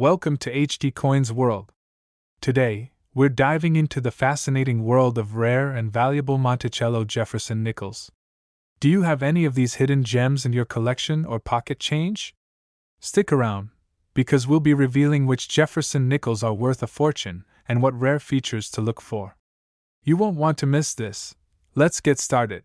Welcome to HD Coins World. Today, we're diving into the fascinating world of rare and valuable Monticello Jefferson Nickels. Do you have any of these hidden gems in your collection or pocket change? Stick around, because we'll be revealing which Jefferson Nickels are worth a fortune and what rare features to look for. You won't want to miss this. Let's get started.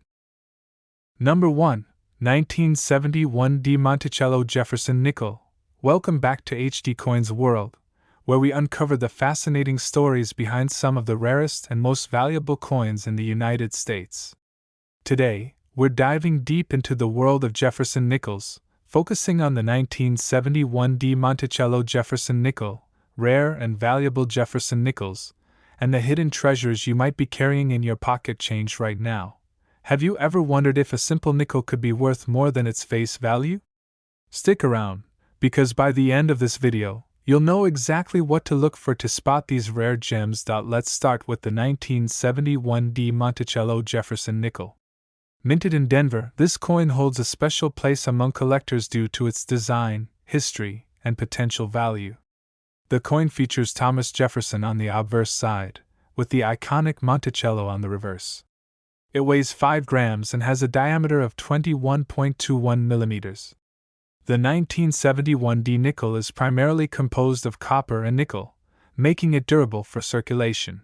Number 1. 1971 D Monticello Jefferson Nickel. Welcome back to HD Coins World, where we uncover the fascinating stories behind some of the rarest and most valuable coins in the United States. Today, we're diving deep into the world of Jefferson Nickels, focusing on the 1971 D Monticello Jefferson Nickel, rare and valuable Jefferson Nickels, and the hidden treasures you might be carrying in your pocket change right now. Have you ever wondered if a simple nickel could be worth more than its face value? Stick around, because by the end of this video, you'll know exactly what to look for to spot these rare gems. Let's start with the 1971 D Monticello Jefferson Nickel. Minted in Denver, this coin holds a special place among collectors due to its design, history, and potential value. The coin features Thomas Jefferson on the obverse side, with the iconic Monticello on the reverse. It weighs 5 grams and has a diameter of 21.21 millimeters. The 1971 D nickel is primarily composed of copper and nickel, making it durable for circulation.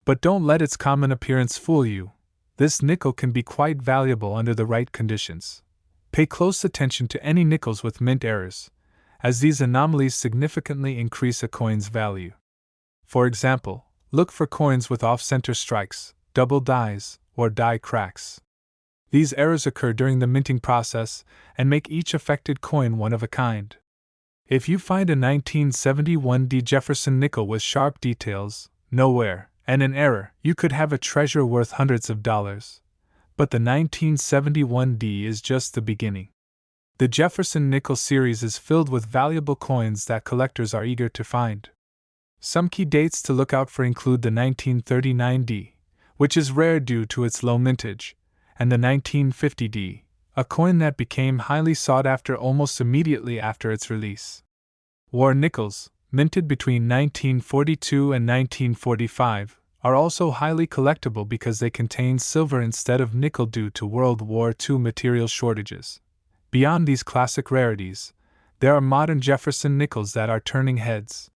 But don't let its common appearance fool you. This nickel can be quite valuable under the right conditions. Pay close attention to any nickels with mint errors, as these anomalies significantly increase a coin's value. For example, look for coins with off-center strikes, double dies, or die cracks. These errors occur during the minting process and make each affected coin one of a kind. If you find a 1971 D Jefferson nickel with sharp details, no wear, and an error, you could have a treasure worth hundreds of dollars. But the 1971 D is just the beginning. The Jefferson Nickel series is filled with valuable coins that collectors are eager to find. Some key dates to look out for include the 1939 D, which is rare due to its low mintage, and the 1950 D, a coin that became highly sought after almost immediately after its release. War nickels, minted between 1942 and 1945, are also highly collectible because they contain silver instead of nickel due to World War II material shortages. Beyond these classic rarities, there are modern Jefferson Nickels that are turning heads.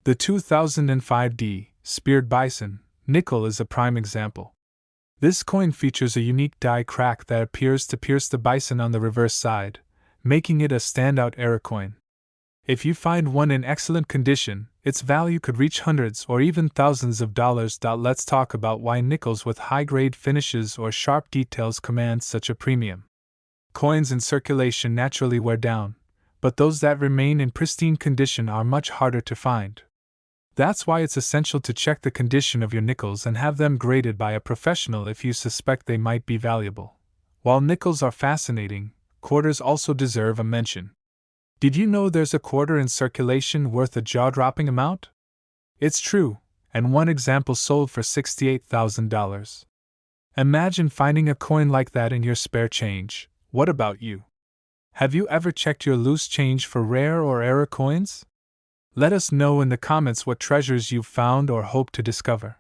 The 2005 D Speared Bison nickel is a prime example. This coin features a unique die crack that appears to pierce the bison on the reverse side, making it a standout error coin. If you find one in excellent condition, its value could reach hundreds or even thousands of dollars. Let's talk about why nickels with high-grade finishes or sharp details command such a premium. Coins in circulation naturally wear down, but those that remain in pristine condition are much harder to find. That's why it's essential to check the condition of your nickels and have them graded by a professional if you suspect they might be valuable. While nickels are fascinating, quarters also deserve a mention. Did you know there's a quarter in circulation worth a jaw-dropping amount? It's true, and one example sold for $68,000. Imagine finding a coin like that in your spare change. What about you? Have you ever checked your loose change for rare or error coins? Let us know in the comments what treasures you've found or hope to discover.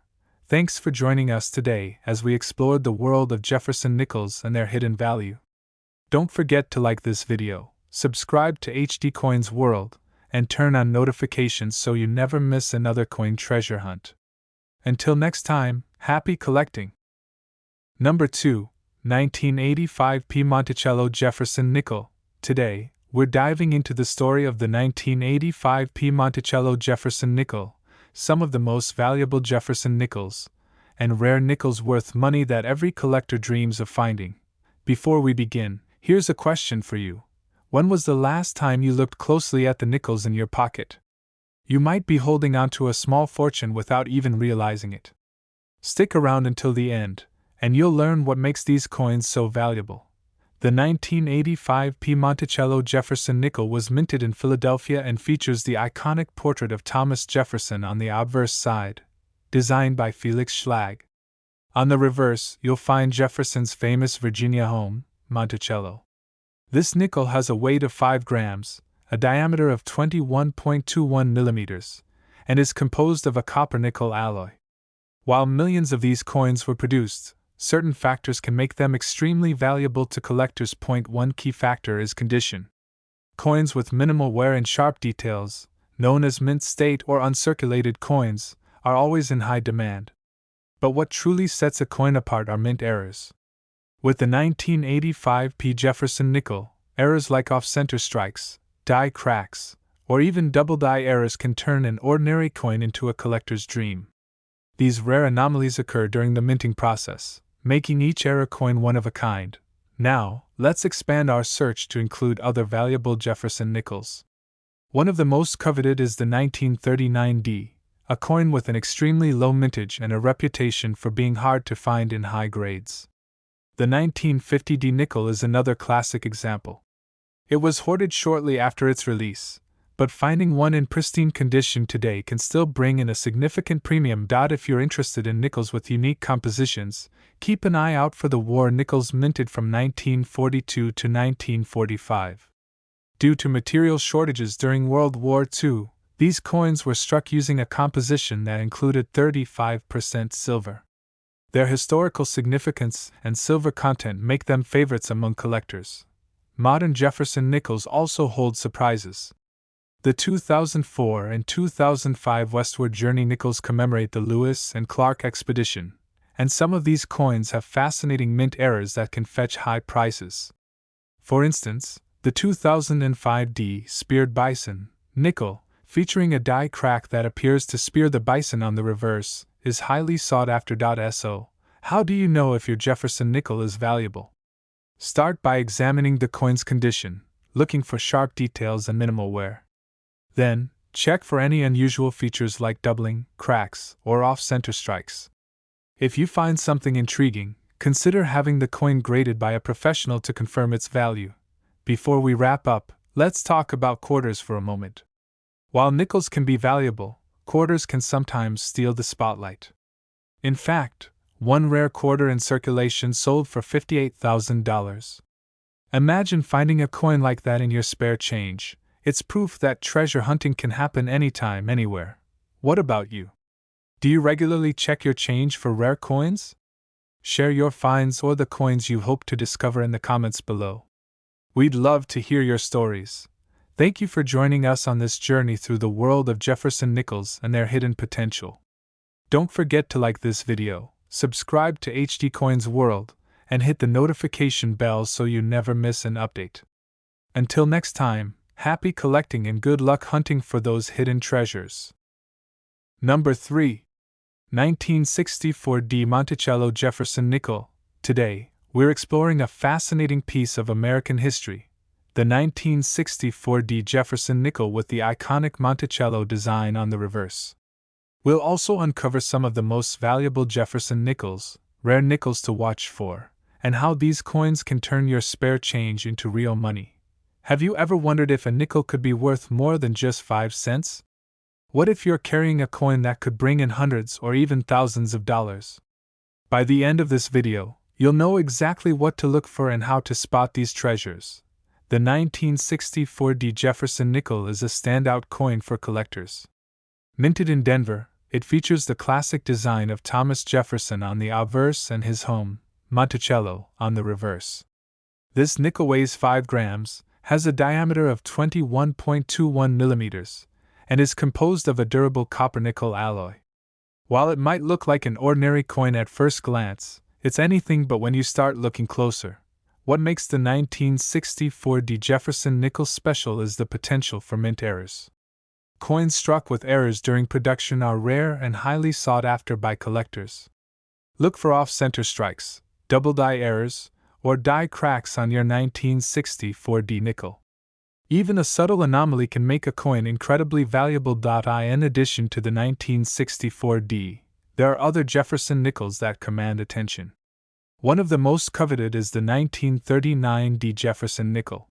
Thanks for joining us today as we explored the world of Jefferson Nickels and their hidden value. Don't forget to like this video, subscribe to HD Coins World, and turn on notifications so you never miss another coin treasure hunt. Until next time, happy collecting! Number 2. 1985 P Monticello Jefferson Nickel. Today, we're diving into the story of the 1985 P Monticello Jefferson Nickel, some of the most valuable Jefferson Nickels, and rare nickels worth money that every collector dreams of finding. Before we begin, here's a question for you. When was the last time you looked closely at the nickels in your pocket? You might be holding on to a small fortune without even realizing it. Stick around until the end, and you'll learn what makes these coins so valuable. The 1985 P Monticello Jefferson Nickel was minted in Philadelphia and features the iconic portrait of Thomas Jefferson on the obverse side, designed by Felix Schlag. On the reverse, you'll find Jefferson's famous Virginia home, Monticello. This nickel has a weight of 5 grams, a diameter of 21.21 millimeters, and is composed of a copper-nickel alloy. While millions of these coins were produced, certain factors can make them extremely valuable to collectors. One key factor is condition. Coins with minimal wear and sharp details, known as mint state or uncirculated coins, are always in high demand. But what truly sets a coin apart are mint errors. With the 1985 Jefferson Nickel, errors like off-center strikes, die cracks, or even double die errors can turn an ordinary coin into a collector's dream. These rare anomalies occur during the minting process, making each error coin one of a kind. Now, let's expand our search to include other valuable Jefferson Nickels. One of the most coveted is the 1939D, a coin with an extremely low mintage and a reputation for being hard to find in high grades. The 1950D nickel is another classic example. It was hoarded shortly after its release, but finding one in pristine condition today can still bring in a significant premium. If you're interested in nickels with unique compositions, keep an eye out for the war nickels minted from 1942 to 1945. Due to material shortages during World War II, these coins were struck using a composition that included 35% silver. Their historical significance and silver content make them favorites among collectors. Modern Jefferson Nickels also hold surprises. The 2004 and 2005 Westward Journey nickels commemorate the Lewis and Clark expedition, and some of these coins have fascinating mint errors that can fetch high prices. For instance, the 2005D Speared Bison nickel, featuring a die crack that appears to spear the bison on the reverse, is highly sought after. So, how do you know if your Jefferson nickel is valuable? Start by examining the coin's condition, looking for sharp details and minimal wear. Then, check for any unusual features like doubling, cracks, or off-center strikes. If you find something intriguing, consider having the coin graded by a professional to confirm its value. Before we wrap up, let's talk about quarters for a moment. While nickels can be valuable, quarters can sometimes steal the spotlight. In fact, one rare quarter in circulation sold for $58,000. Imagine finding a coin like that in your spare change. It's proof that treasure hunting can happen anytime, anywhere. What about you? Do you regularly check your change for rare coins? Share your finds or the coins you hope to discover in the comments below. We'd love to hear your stories. Thank you for joining us on this journey through the world of Jefferson Nickels and their hidden potential. Don't forget to like this video, subscribe to HD Coins World, and hit the notification bell so you never miss an update. Until next time, happy collecting and good luck hunting for those hidden treasures. Number 3. 1964D Monticello Jefferson Nickel. Today, we're exploring a fascinating piece of American history, the 1964D Jefferson Nickel with the iconic Monticello design on the reverse. We'll also uncover some of the most valuable Jefferson Nickels, rare nickels to watch for, and how these coins can turn your spare change into real money. Have you ever wondered if a nickel could be worth more than just 5 cents? What if you're carrying a coin that could bring in hundreds or even thousands of dollars? By the end of this video, you'll know exactly what to look for and how to spot these treasures. The 1964D Jefferson Nickel is a standout coin for collectors. Minted in Denver, it features the classic design of Thomas Jefferson on the obverse and his home, Monticello, on the reverse. This nickel weighs 5 grams, has a diameter of 21.21 millimeters, and is composed of a durable copper-nickel alloy. While it might look like an ordinary coin at first glance, it's anything but when you start looking closer. What makes the 1964D Jefferson Nickel special is the potential for mint errors. Coins struck with errors during production are rare and highly sought after by collectors. Look for off-center strikes, double die errors, or die cracks on your 1964D nickel. Even a subtle anomaly can make a coin incredibly valuable. In addition to the 1964D, there are other Jefferson nickels that command attention. One of the most coveted is the 1939D Jefferson Nickel.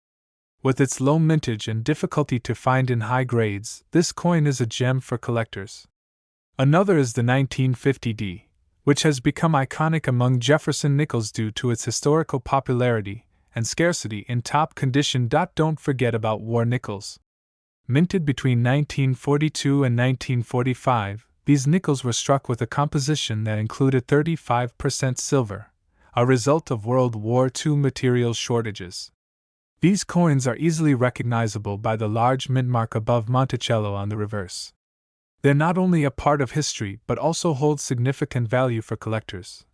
With its low mintage and difficulty to find in high grades, this coin is a gem for collectors. Another is the 1950D, which has become iconic among Jefferson Nickels due to its historical popularity and scarcity in top condition. Don't forget about war nickels. Minted between 1942 and 1945, these nickels were struck with a composition that included 35% silver, a result of World War II material shortages. These coins are easily recognizable by the large mint mark above Monticello on the reverse. They're not only a part of history but also hold significant value for collectors.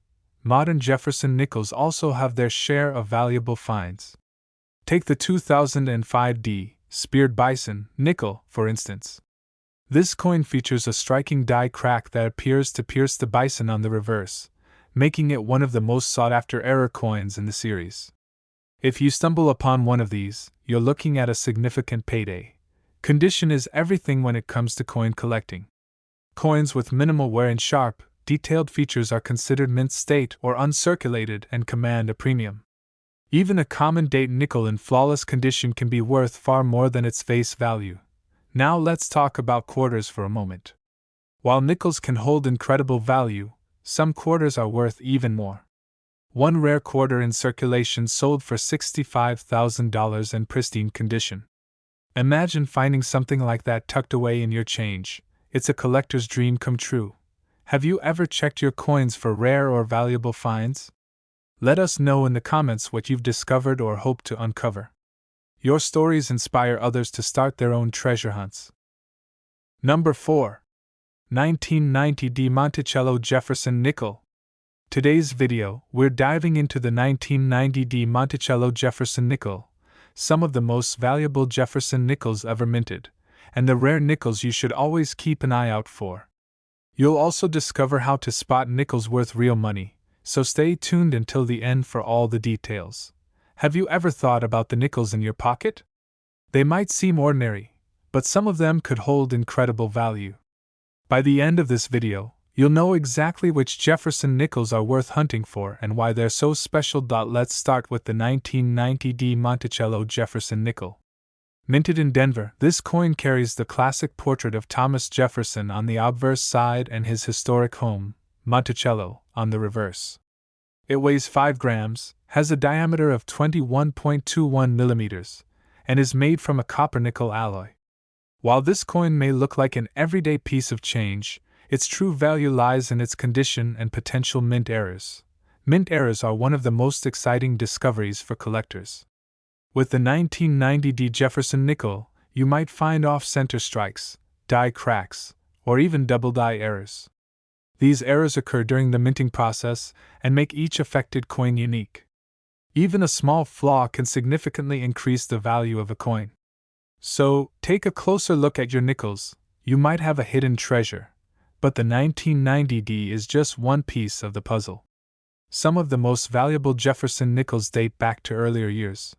Modern Jefferson Nickels also have their share of valuable finds. Take the 2005D Speared Bison nickel, for instance. This coin features a striking die crack that appears to pierce the bison on the reverse, making it one of the most sought-after error coins in the series. If you stumble upon one of these, you're looking at a significant payday. Condition is everything when it comes to coin collecting. Coins with minimal wear and sharp, detailed features are considered mint state or uncirculated and command a premium. Even a common date nickel in flawless condition can be worth far more than its face value. Now let's talk about quarters for a moment. While nickels can hold incredible value, some quarters are worth even more. One rare quarter in circulation sold for $65,000 in pristine condition. Imagine finding something like that tucked away in your change. It's a collector's dream come true. Have you ever checked your coins for rare or valuable finds? Let us know in the comments what you've discovered or hope to uncover. Your stories inspire others to start their own treasure hunts. Number 4. 1990 Monticello Jefferson Nickel. Today's video, we're diving into the 1990 Monticello Jefferson Nickel, some of the most valuable Jefferson nickels ever minted, and the rare nickels you should always keep an eye out for. You'll also discover how to spot nickels worth real money, so stay tuned until the end for all the details. Have you ever thought about the nickels in your pocket? They might seem ordinary, but some of them could hold incredible value. By the end of this video, you'll know exactly which Jefferson nickels are worth hunting for and why they're so special. Let's start with the 1990 Monticello Jefferson Nickel. Minted in Denver, this coin carries the classic portrait of Thomas Jefferson on the obverse side and his historic home, Monticello, on the reverse. It weighs 5 grams, has a diameter of 21.21 millimeters, and is made from a copper-nickel alloy. While this coin may look like an everyday piece of change, its true value lies in its condition and potential mint errors. Mint errors are one of the most exciting discoveries for collectors. With the 1990 Jefferson Nickel, you might find off-center strikes, die cracks, or even double die errors. These errors occur during the minting process and make each affected coin unique. Even a small flaw can significantly increase the value of a coin. So, take a closer look at your nickels. You might have a hidden treasure, but the 1990 is just one piece of the puzzle. Some of the most valuable Jefferson nickels date back to earlier years.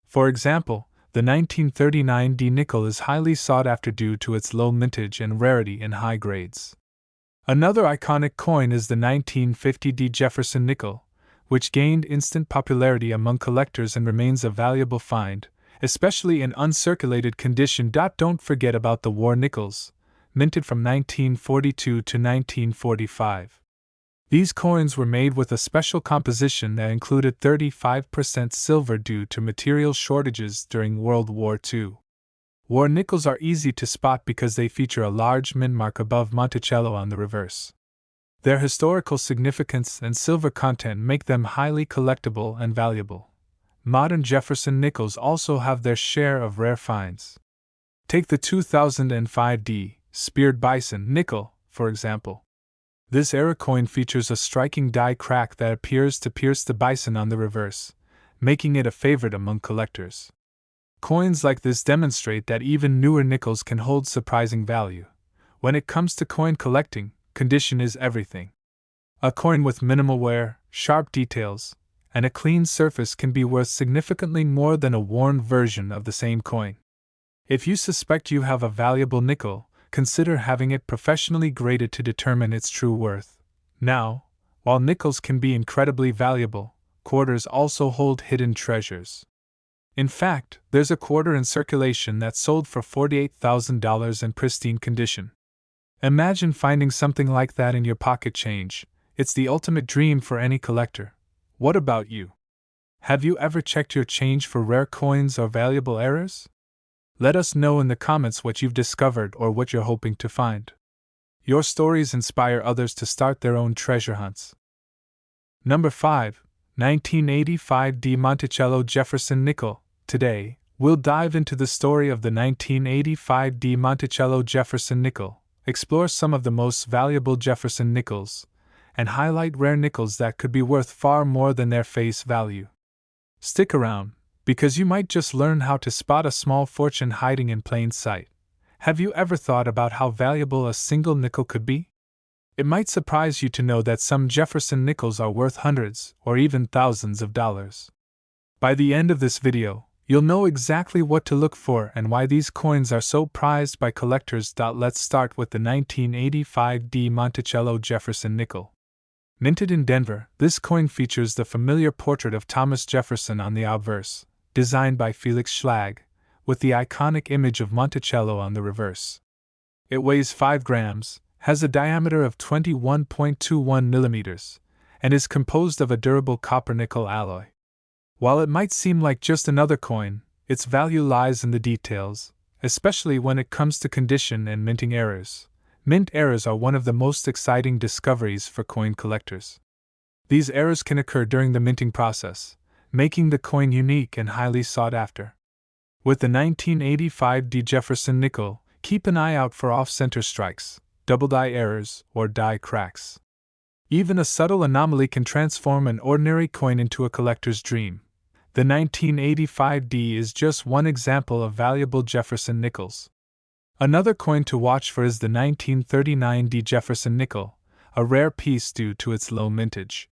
For example, the 1939 nickel is highly sought after due to its low mintage and rarity in high grades. Another iconic coin is the 1950 Jefferson Nickel, which gained instant popularity among collectors and remains a valuable find, especially in uncirculated condition. Don't forget about the war nickels, minted from 1942 to 1945. These coins were made with a special composition that included 35% silver due to material shortages during World War II. War nickels are easy to spot because they feature a large mint mark above Monticello on the reverse. Their historical significance and silver content make them highly collectible and valuable. Modern Jefferson nickels also have their share of rare finds. Take the 2005D Speared Bison nickel, for example. This era coin features a striking die crack that appears to pierce the bison on the reverse, making it a favorite among collectors. Coins like this demonstrate that even newer nickels can hold surprising value. When it comes to coin collecting, condition is everything. A coin with minimal wear, sharp details, and a clean surface can be worth significantly more than a worn version of the same coin. If you suspect you have a valuable nickel, consider having it professionally graded to determine its true worth. Now, while nickels can be incredibly valuable, quarters also hold hidden treasures. In fact, there's a quarter in circulation that sold for $48,000 in pristine condition. Imagine finding something like that in your pocket change. It's the ultimate dream for any collector. What about you? Have you ever checked your change for rare coins or valuable errors? Let us know in the comments what you've discovered or what you're hoping to find. Your stories inspire others to start their own treasure hunts. Number 5. 1985 de Monticello Jefferson Nickel. Today, we'll dive into the story of the 1985 de Monticello Jefferson Nickel, explore some of the most valuable Jefferson nickels, and highlight rare nickels that could be worth far more than their face value. Stick around, because you might just learn how to spot a small fortune hiding in plain sight. Have you ever thought about how valuable a single nickel could be? It might surprise you to know that some Jefferson nickels are worth hundreds or even thousands of dollars. By the end of this video, you'll know exactly what to look for and why these coins are so prized by collectors. Let's start with the 1985 de Monticello Jefferson Nickel. Minted in Denver, this coin features the familiar portrait of Thomas Jefferson on the obverse, designed by Felix Schlag, with the iconic image of Monticello on the reverse. It weighs 5 grams, has a diameter of 21.21 millimeters, and is composed of a durable copper-nickel alloy. While it might seem like just another coin, its value lies in the details, especially when it comes to condition and minting errors. Mint errors are one of the most exciting discoveries for coin collectors. These errors can occur during the minting process, making the coin unique and highly sought after. With the 1985 de Jefferson Nickel, keep an eye out for off-center strikes, double die errors, or die cracks. Even a subtle anomaly can transform an ordinary coin into a collector's dream. The 1985D is just one example of valuable Jefferson nickels. Another coin to watch for is the 1939 de Jefferson Nickel, a rare piece due to its low mintage.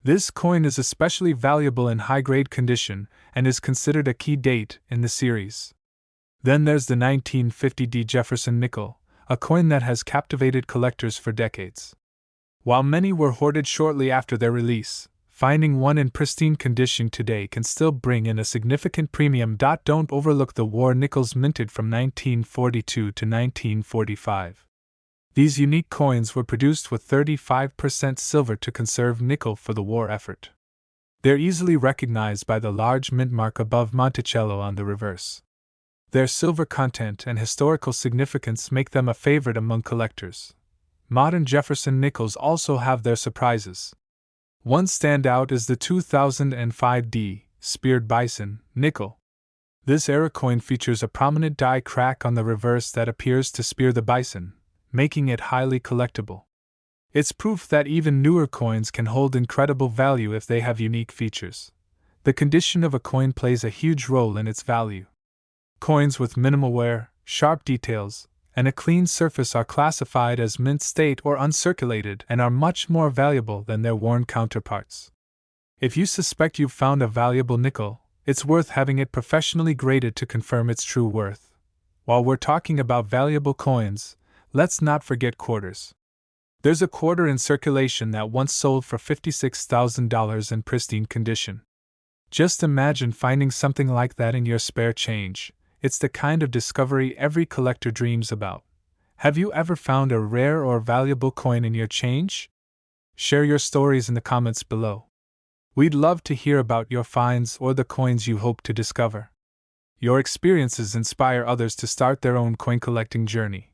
This coin is especially valuable in high-grade condition and is considered a key date in the series. Then there's the 1950 de Jefferson Nickel, a coin that has captivated collectors for decades. While many were hoarded shortly after their release, finding one in pristine condition today can still bring in a significant premium. Don't overlook the war nickels minted from 1942 to 1945. These unique coins were produced with 35% silver to conserve nickel for the war effort. They're easily recognized by the large mint mark above Monticello on the reverse. Their silver content and historical significance make them a favorite among collectors. Modern Jefferson nickels also have their surprises. One standout is the 2005D Speared Bison Nickel. This era coin features a prominent die crack on the reverse that appears to spear the bison, making it highly collectible. It's proof that even newer coins can hold incredible value if they have unique features. The condition of a coin plays a huge role in its value. Coins with minimal wear, sharp details, and a clean surface are classified as mint state or uncirculated and are much more valuable than their worn counterparts. If you suspect you've found a valuable nickel, it's worth having it professionally graded to confirm its true worth. While we're talking about valuable coins, let's not forget quarters. There's a quarter in circulation that once sold for $56,000 in pristine condition. Just imagine finding something like that in your spare change. It's the kind of discovery every collector dreams about. Have you ever found a rare or valuable coin in your change? Share your stories in the comments below. We'd love to hear about your finds or the coins you hope to discover. Your experiences inspire others to start their own coin collecting journey.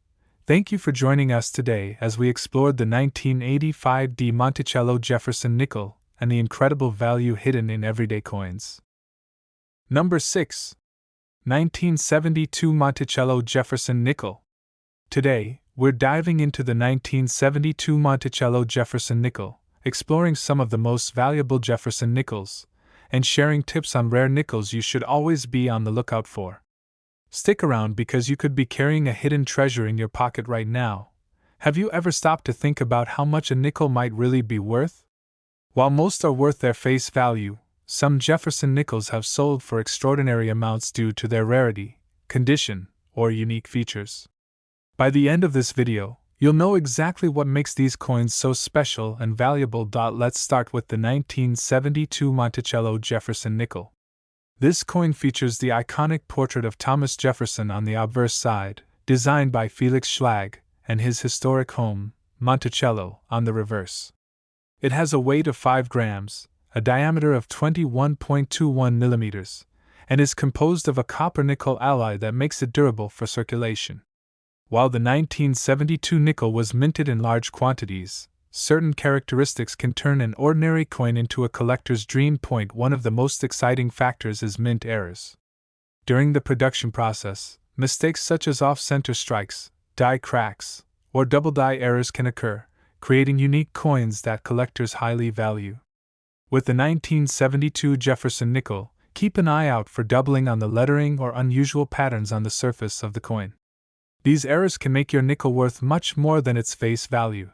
Thank you for joining us today as we explored the 1985 de Monticello Jefferson Nickel and the incredible value hidden in everyday coins. Number 6. 1972 Monticello Jefferson Nickel. Today, we're diving into the 1972 Monticello Jefferson Nickel, exploring some of the most valuable Jefferson nickels, and sharing tips on rare nickels you should always be on the lookout for. Stick around because you could be carrying a hidden treasure in your pocket right now. Have you ever stopped to think about how much a nickel might really be worth? While most are worth their face value, some Jefferson nickels have sold for extraordinary amounts due to their rarity, condition, or unique features. By the end of this video, you'll know exactly what makes these coins so special and valuable. Let's start with the 1972 Monticello Jefferson Nickel. This coin features the iconic portrait of Thomas Jefferson on the obverse side, designed by Felix Schlag, and his historic home, Monticello, on the reverse. It has a weight of 5 grams, a diameter of 21.21 millimeters, and is composed of a copper-nickel alloy that makes it durable for circulation. While the 1972 nickel was minted in large quantities, certain characteristics can turn an ordinary coin into a collector's dream. One of the most exciting factors is mint errors. During the production process, mistakes such as off-center strikes, die cracks, or double die errors can occur, creating unique coins that collectors highly value. With the 1972 Jefferson Nickel, keep an eye out for doubling on the lettering or unusual patterns on the surface of the coin. These errors can make your nickel worth much more than its face value.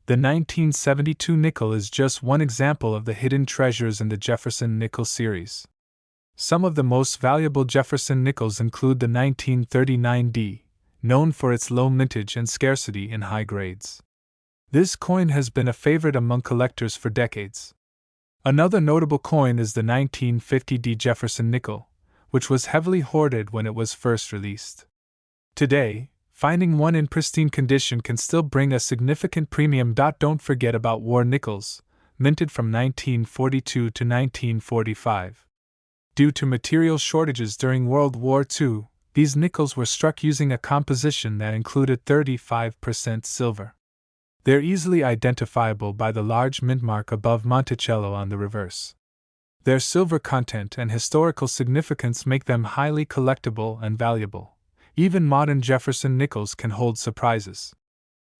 The 1972 nickel is just one example of the hidden treasures in the Jefferson Nickel series. Some of the most valuable Jefferson Nickels include the 1939D, known for its low mintage and scarcity in high grades. This coin has been a favorite among collectors for decades. Another notable coin is the 1950D Jefferson Nickel, which was heavily hoarded when it was first released. Today, finding one in pristine condition can still bring a significant premium. Don't forget about war nickels, minted from 1942 to 1945. Due to material shortages during World War II, these nickels were struck using a composition that included 35% silver. They're easily identifiable by the large mint mark above Monticello on the reverse. Their silver content and historical significance make them highly collectible and valuable. Even modern Jefferson Nickels can hold surprises.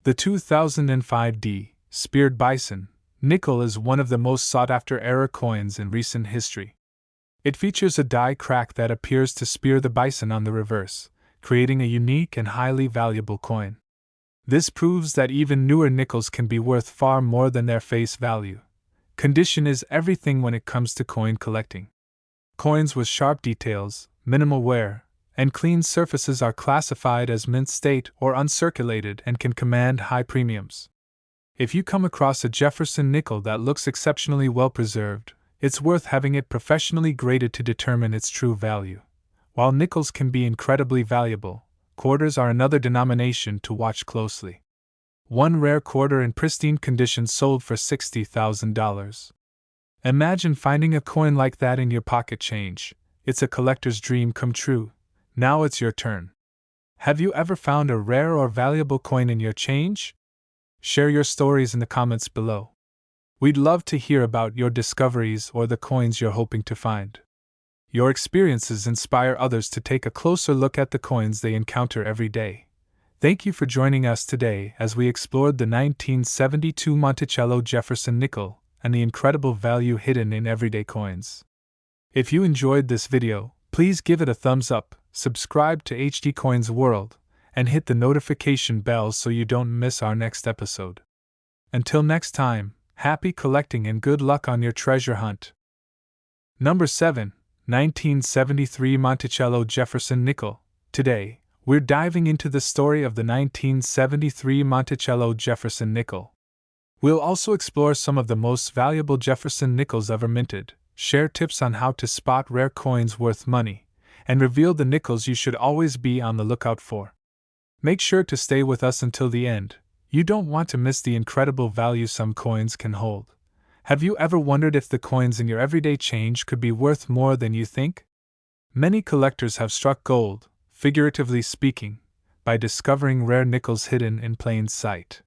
The 2005D, Speared Bison, nickel is one of the most sought-after error coins in recent history. It features a die crack that appears to spear the bison on the reverse, creating a unique and highly valuable coin. This proves that even newer nickels can be worth far more than their face value. Condition is everything when it comes to coin collecting. Coins with sharp details, minimal wear, and clean surfaces are classified as mint state or uncirculated and can command high premiums. If you come across a Jefferson nickel that looks exceptionally well preserved, it's worth having it professionally graded to determine its true value. While nickels can be incredibly valuable, quarters are another denomination to watch closely. One rare quarter in pristine condition sold for $60,000. Imagine finding a coin like that in your pocket change. It's a collector's dream come true. Now it's your turn. Have you ever found a rare or valuable coin in your change? Share your stories in the comments below. We'd love to hear about your discoveries or the coins you're hoping to find. Your experiences inspire others to take a closer look at the coins they encounter every day. Thank you for joining us today as we explored the 1972 Monticello Jefferson Nickel and the incredible value hidden in everyday coins. If you enjoyed this video, please give it a thumbs up, subscribe to HD Coins World, and hit the notification bell so you don't miss our next episode. Until next time, happy collecting and good luck on your treasure hunt. Number 7. 1973 Monticello Jefferson Nickel. Today, we're diving into the story of the 1973 Monticello Jefferson Nickel. We'll also explore some of the most valuable Jefferson nickels ever minted, share tips on how to spot rare coins worth money, and reveal the nickels you should always be on the lookout for. Make sure to stay with us until the end. You don't want to miss the incredible value some coins can hold. Have you ever wondered if the coins in your everyday change could be worth more than you think? Many collectors have struck gold, figuratively speaking, by discovering rare nickels hidden in plain sight.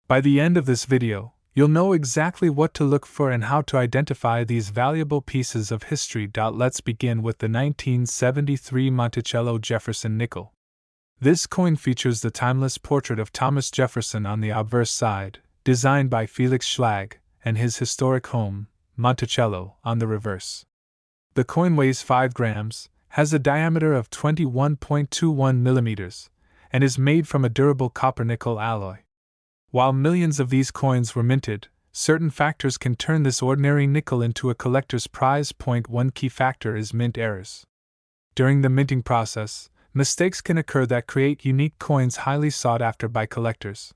By the end of this video, you'll know exactly what to look for and how to identify these valuable pieces of history. Let's begin with the 1973 Monticello Jefferson Nickel. This coin features the timeless portrait of Thomas Jefferson on the obverse side, designed by Felix Schlag, and his historic home, Monticello, on the reverse. The coin weighs 5 grams, has a diameter of 21.21 millimeters, and is made from a durable copper-nickel alloy. While millions of these coins were minted, certain factors can turn this ordinary nickel into a collector's prize. One key factor is mint errors. During the minting process, mistakes can occur that create unique coins highly sought after by collectors.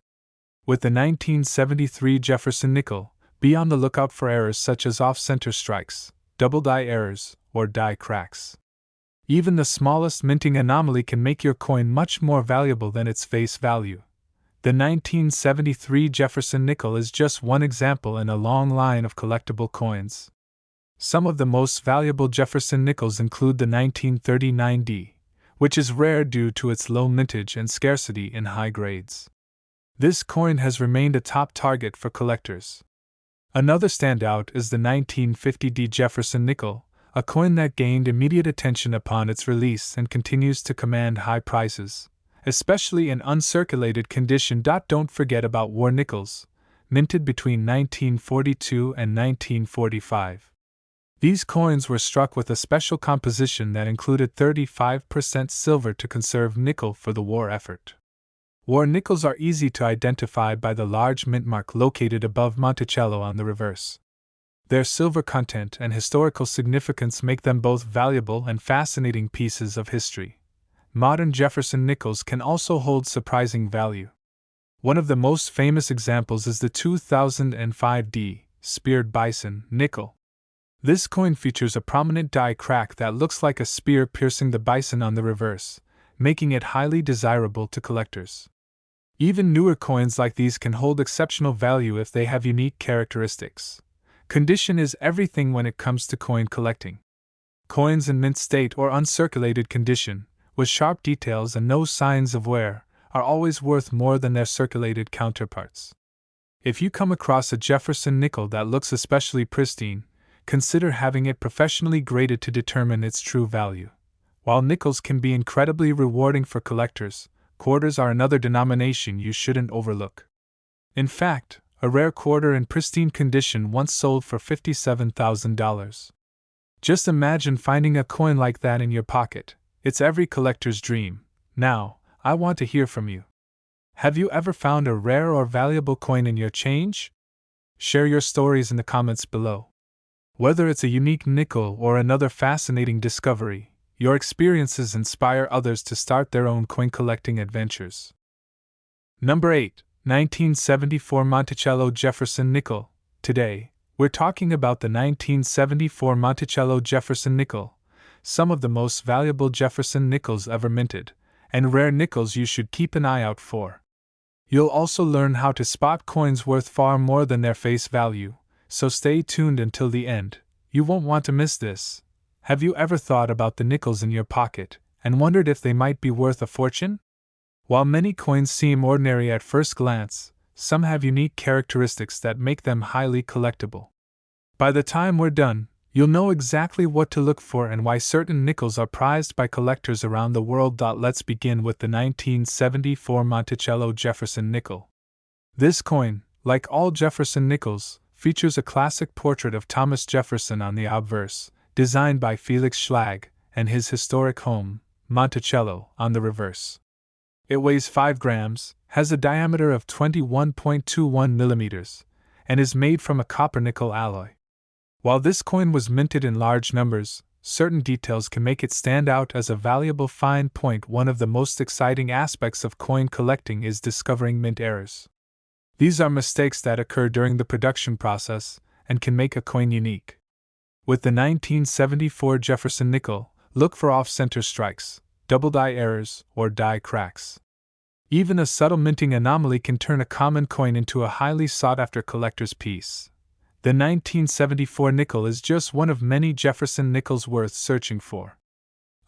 With the 1973 Jefferson Nickel, be on the lookout for errors such as off-center strikes, double die errors, or die cracks. Even the smallest minting anomaly can make your coin much more valuable than its face value. The 1973 Jefferson Nickel is just one example in a long line of collectible coins. Some of the most valuable Jefferson nickels include the 1939D, which is rare due to its low mintage and scarcity in high grades. This coin has remained a top target for collectors. Another standout is the 1950D Jefferson Nickel, a coin that gained immediate attention upon its release and continues to command high prices, especially in uncirculated condition. Don't forget about war nickels, minted between 1942 and 1945. These coins were struck with a special composition that included 35% silver to conserve nickel for the war effort. War nickels are easy to identify by the large mint mark located above Monticello on the reverse. Their silver content and historical significance make them both valuable and fascinating pieces of history. Modern Jefferson nickels can also hold surprising value. One of the most famous examples is the 2005D Speared Bison Nickel. This coin features a prominent die crack that looks like a spear piercing the bison on the reverse, making it highly desirable to collectors. Even newer coins like these can hold exceptional value if they have unique characteristics. Condition is everything when it comes to coin collecting. Coins in mint state or uncirculated condition, with sharp details and no signs of wear, are always worth more than their circulated counterparts. If you come across a Jefferson nickel that looks especially pristine, consider having it professionally graded to determine its true value. While nickels can be incredibly rewarding for collectors, quarters are another denomination you shouldn't overlook. In fact, a rare quarter in pristine condition once sold for $57,000. Just imagine finding a coin like that in your pocket. It's every collector's dream. Now, I want to hear from you. Have you ever found a rare or valuable coin in your change? Share your stories in the comments below. Whether it's a unique nickel or another fascinating discovery, your experiences inspire others to start their own coin collecting adventures. Number 8. 1974 Monticello Jefferson Nickel. Today, we're talking about the 1974 Monticello Jefferson Nickel, some of the most valuable Jefferson nickels ever minted, and rare nickels you should keep an eye out for. You'll also learn how to spot coins worth far more than their face value, so stay tuned until the end. You won't want to miss this. Have you ever thought about the nickels in your pocket and wondered if they might be worth a fortune? While many coins seem ordinary at first glance, some have unique characteristics that make them highly collectible. By the time we're done, you'll know exactly what to look for and why certain nickels are prized by collectors around the world. Let's begin with the 1974 Monticello Jefferson Nickel. This coin, like all Jefferson nickels, features a classic portrait of Thomas Jefferson on the obverse, designed by Felix Schlag, and his historic home, Monticello, on the reverse. It weighs 5 grams, has a diameter of 21.21 millimeters, and is made from a copper-nickel alloy. While this coin was minted in large numbers, certain details can make it stand out as a valuable find. One of the most exciting aspects of coin collecting is discovering mint errors. These are mistakes that occur during the production process and can make a coin unique. With the 1974 Jefferson Nickel, look for off-center strikes, double die errors, or die cracks. Even a subtle minting anomaly can turn a common coin into a highly sought-after collector's piece. The 1974 nickel is just one of many Jefferson nickels worth searching for.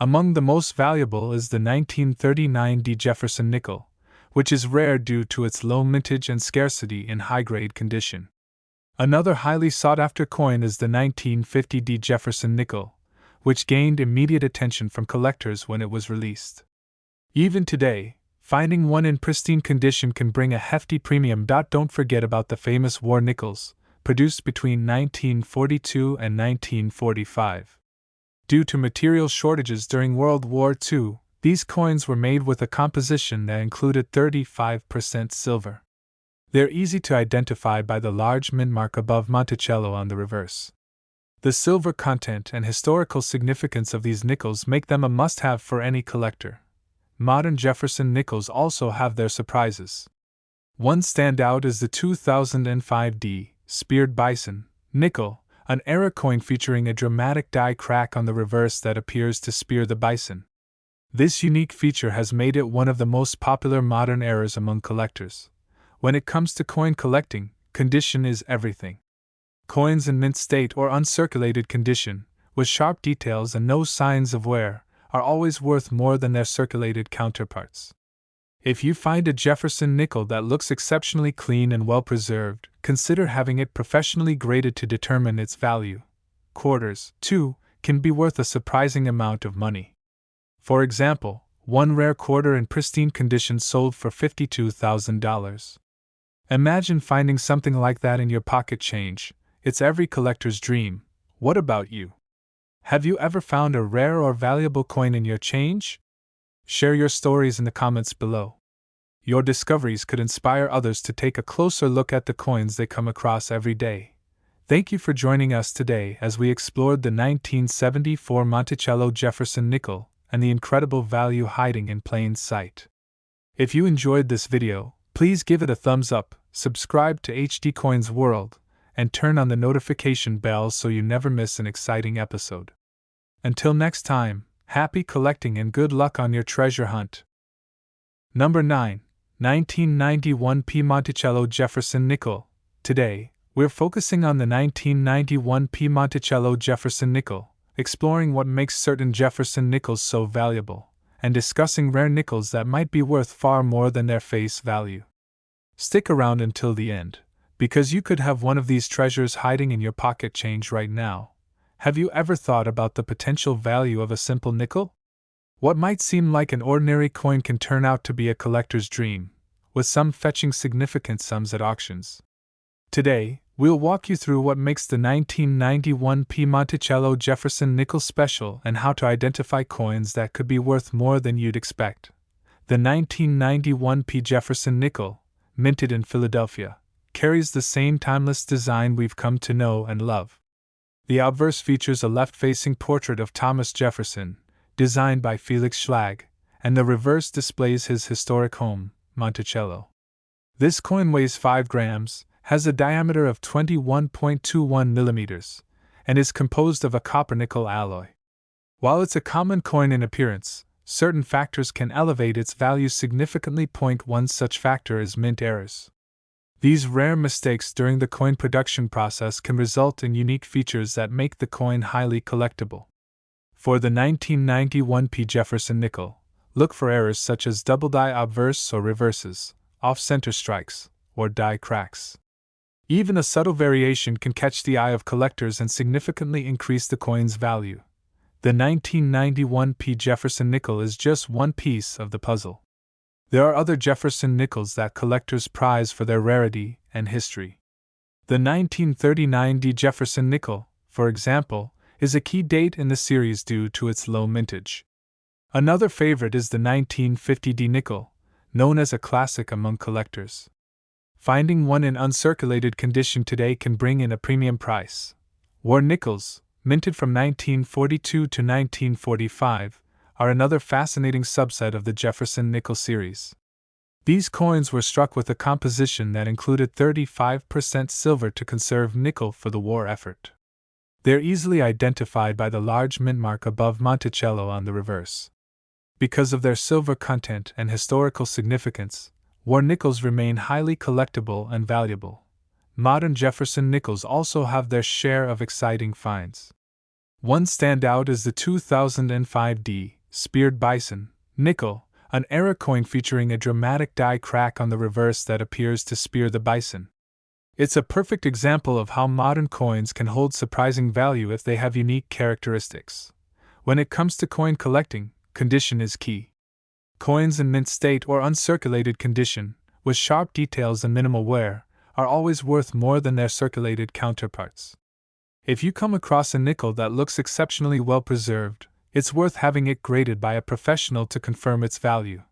Among the most valuable is the 1939D Jefferson Nickel, which is rare due to its low mintage and scarcity in high-grade condition. Another highly sought-after coin is the 1950D Jefferson Nickel, which gained immediate attention from collectors when it was released. Even today, finding one in pristine condition can bring a hefty premium. Don't forget about the famous war nickels, produced between 1942 and 1945. Due to material shortages during World War II, these coins were made with a composition that included 35% silver. They're easy to identify by the large mint mark above Monticello on the reverse. The silver content and historical significance of these nickels make them a must-have for any collector. Modern Jefferson nickels also have their surprises. One standout is the 2005D Speared Bison Nickel, an era coin featuring a dramatic die crack on the reverse that appears to spear the bison. This unique feature has made it one of the most popular modern eras among collectors. When it comes to coin collecting, condition is everything. Coins in mint state or uncirculated condition, with sharp details and no signs of wear, are always worth more than their circulated counterparts. If you find a Jefferson nickel that looks exceptionally clean and well preserved, consider having it professionally graded to determine its value. Quarters, too, can be worth a surprising amount of money. For example, one rare quarter in pristine condition sold for $52,000. Imagine finding something like that in your pocket change. It's every collector's dream. What about you? Have you ever found a rare or valuable coin in your change? Share your stories in the comments below. Your discoveries could inspire others to take a closer look at the coins they come across every day. Thank you for joining us today as we explored the 1974 Monticello Jefferson Nickel and the incredible value hiding in plain sight. If you enjoyed this video, please give it a thumbs up, subscribe to HD Coins World, and turn on the notification bell so you never miss an exciting episode. Until next time, happy collecting and good luck on your treasure hunt. Number 9. 1991 P. Monticello Jefferson Nickel. Today, we're focusing on the 1991 P. Monticello Jefferson Nickel, exploring what makes certain Jefferson nickels so valuable, and discussing rare nickels that might be worth far more than their face value. Stick around until the end, because you could have one of these treasures hiding in your pocket change right now. Have you ever thought about the potential value of a simple nickel? What might seem like an ordinary coin can turn out to be a collector's dream, with some fetching significant sums at auctions. Today, we'll walk you through what makes the 1991 P. Monticello Jefferson Nickel special and how to identify coins that could be worth more than you'd expect. The 1991 P. Jefferson Nickel, minted in Philadelphia, carries the same timeless design we've come to know and love. The obverse features a left-facing portrait of Thomas Jefferson, designed by Felix Schlag, and the reverse displays his historic home, Monticello. This coin weighs 5 grams, has a diameter of 21.21 millimeters, and is composed of a copper-nickel alloy. While it's a common coin in appearance, certain factors can elevate its value significantly. One such factor is mint errors. These rare mistakes during the coin production process can result in unique features that make the coin highly collectible. For the 1991 P. Jefferson Nickel, look for errors such as double die obverse or reverses, off-center strikes, or die cracks. Even a subtle variation can catch the eye of collectors and significantly increase the coin's value. The 1991 P. Jefferson Nickel is just one piece of the puzzle. There are other Jefferson nickels that collectors prize for their rarity and history. The 1939 D. Jefferson Nickel, for example, is a key date in the series due to its low mintage. Another favorite is the 1950 D. Nickel, known as a classic among collectors. Finding one in uncirculated condition today can bring in a premium price. War nickels, minted from 1942 to 1945, are another fascinating subset of the Jefferson Nickel series. These coins were struck with a composition that included 35% silver to conserve nickel for the war effort. They're easily identified by the large mint mark above Monticello on the reverse. Because of their silver content and historical significance, war nickels remain highly collectible and valuable. Modern Jefferson nickels also have their share of exciting finds. One standout is the 2005 D. Speared Bison Nickel, an era coin featuring a dramatic die crack on the reverse that appears to spear the bison. It's a perfect example of how modern coins can hold surprising value if they have unique characteristics. When it comes to coin collecting, condition is key. Coins in mint state or uncirculated condition, with sharp details and minimal wear, are always worth more than their circulated counterparts. If you come across a nickel that looks exceptionally well preserved, it's worth having it graded by a professional to confirm its value.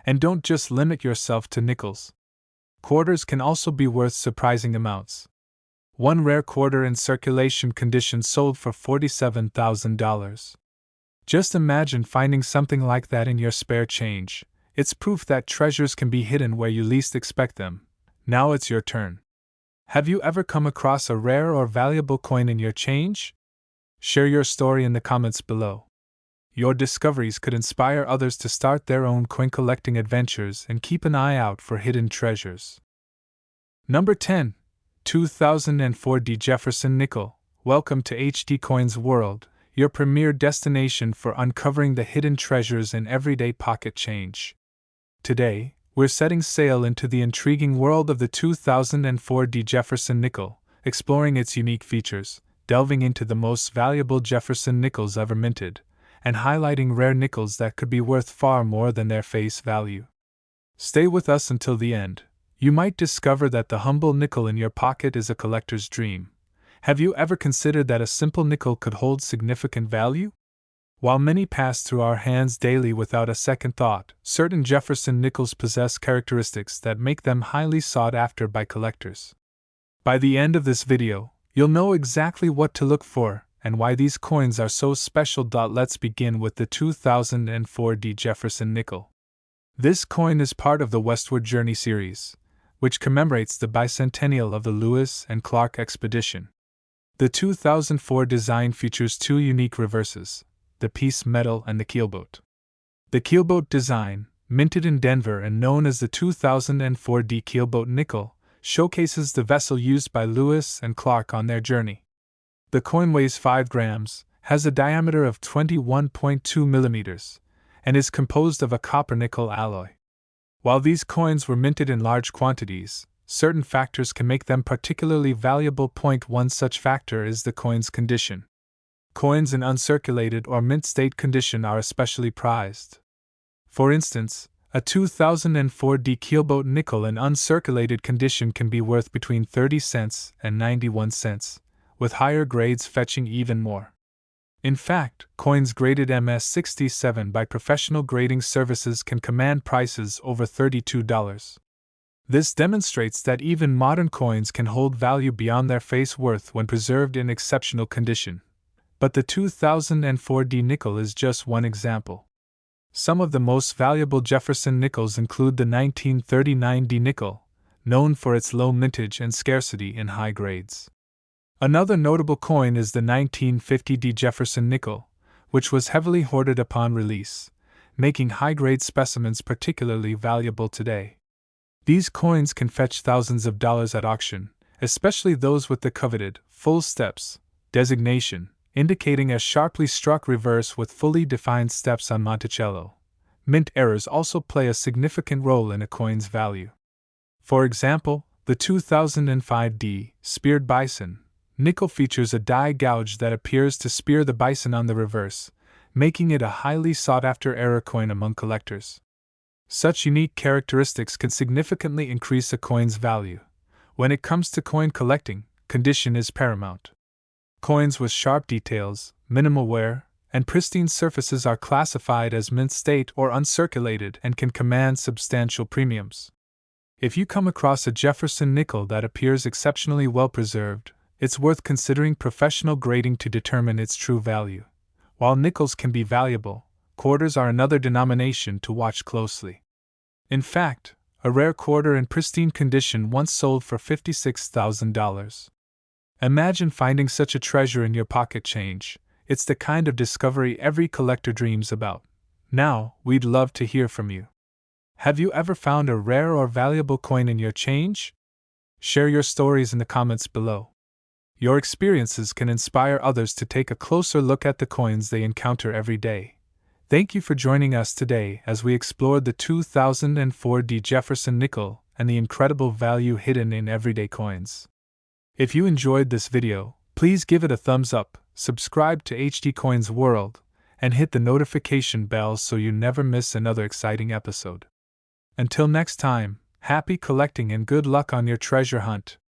And don't just limit yourself to nickels. Quarters can also be worth surprising amounts. One rare quarter in circulation condition sold for $47,000. Just imagine finding something like that in your spare change. It's proof that treasures can be hidden where you least expect them. Now it's your turn. Have you ever come across a rare or valuable coin in your change? Share your story in the comments below. Your discoveries could inspire others to start their own coin collecting adventures and keep an eye out for hidden treasures. Number 10. 2004 Jefferson Nickel. Welcome to HD Coins World, your premier destination for uncovering the hidden treasures in everyday pocket change. Today, we're setting sail into the intriguing world of the 2004 Jefferson Nickel, exploring its unique features, delving into the most valuable Jefferson nickels ever minted, and highlighting rare nickels that could be worth far more than their face value. Stay with us until the end. You might discover that the humble nickel in your pocket is a collector's dream. Have you ever considered that a simple nickel could hold significant value? While many pass through our hands daily without a second thought, certain Jefferson nickels possess characteristics that make them highly sought after by collectors. By the end of this video, you'll know exactly what to look for and why these coins are so special. Let's begin with the 2004 Jefferson Nickel. This coin is part of the Westward Journey series, which commemorates the bicentennial of the Lewis and Clark expedition. The 2004 design features two unique reverses, the piece metal and the keelboat. The keelboat design, minted in Denver and known as the 2004 keelboat nickel, showcases the vessel used by Lewis and Clark on their journey. The coin weighs 5 grams, has a diameter of 21.2 millimeters, and is composed of a copper-nickel alloy. While these coins were minted in large quantities, certain factors can make them particularly valuable. One such factor is the coin's condition. Coins in uncirculated or mint state condition are especially prized. For instance, a 2004 keelboat nickel in uncirculated condition can be worth between 30 cents and 91 cents, with higher grades fetching even more. In fact, coins graded MS-67 by professional grading services can command prices over $32. This demonstrates that even modern coins can hold value beyond their face worth when preserved in exceptional condition. But the 2004 nickel is just one example. Some of the most valuable Jefferson nickels include the 1939 nickel, known for its low mintage and scarcity in high grades. Another notable coin is the 1950 Jefferson Nickel, which was heavily hoarded upon release, making high-grade specimens particularly valuable today. These coins can fetch thousands of dollars at auction, especially those with the coveted full steps designation, indicating a sharply struck reverse with fully defined steps on Monticello. Mint errors also play a significant role in a coin's value. For example, the 2005 Speared Bison nickel features a die gouge that appears to spear the bison on the reverse, making it a highly sought-after error coin among collectors. Such unique characteristics can significantly increase a coin's value. When it comes to coin collecting, condition is paramount. Coins with sharp details, minimal wear, and pristine surfaces are classified as mint state or uncirculated and can command substantial premiums. If you come across a Jefferson nickel that appears exceptionally well preserved, it's worth considering professional grading to determine its true value. While nickels can be valuable, quarters are another denomination to watch closely. In fact, a rare quarter in pristine condition once sold for $56,000. Imagine finding such a treasure in your pocket change. It's the kind of discovery every collector dreams about. Now, we'd love to hear from you. Have you ever found a rare or valuable coin in your change? Share your stories in the comments below. Your experiences can inspire others to take a closer look at the coins they encounter every day. Thank you for joining us today as we explored the 2004 Jefferson Nickel and the incredible value hidden in everyday coins. If you enjoyed this video, please give it a thumbs up, subscribe to HD Coins World, and hit the notification bell so you never miss another exciting episode. Until next time, happy collecting and good luck on your treasure hunt.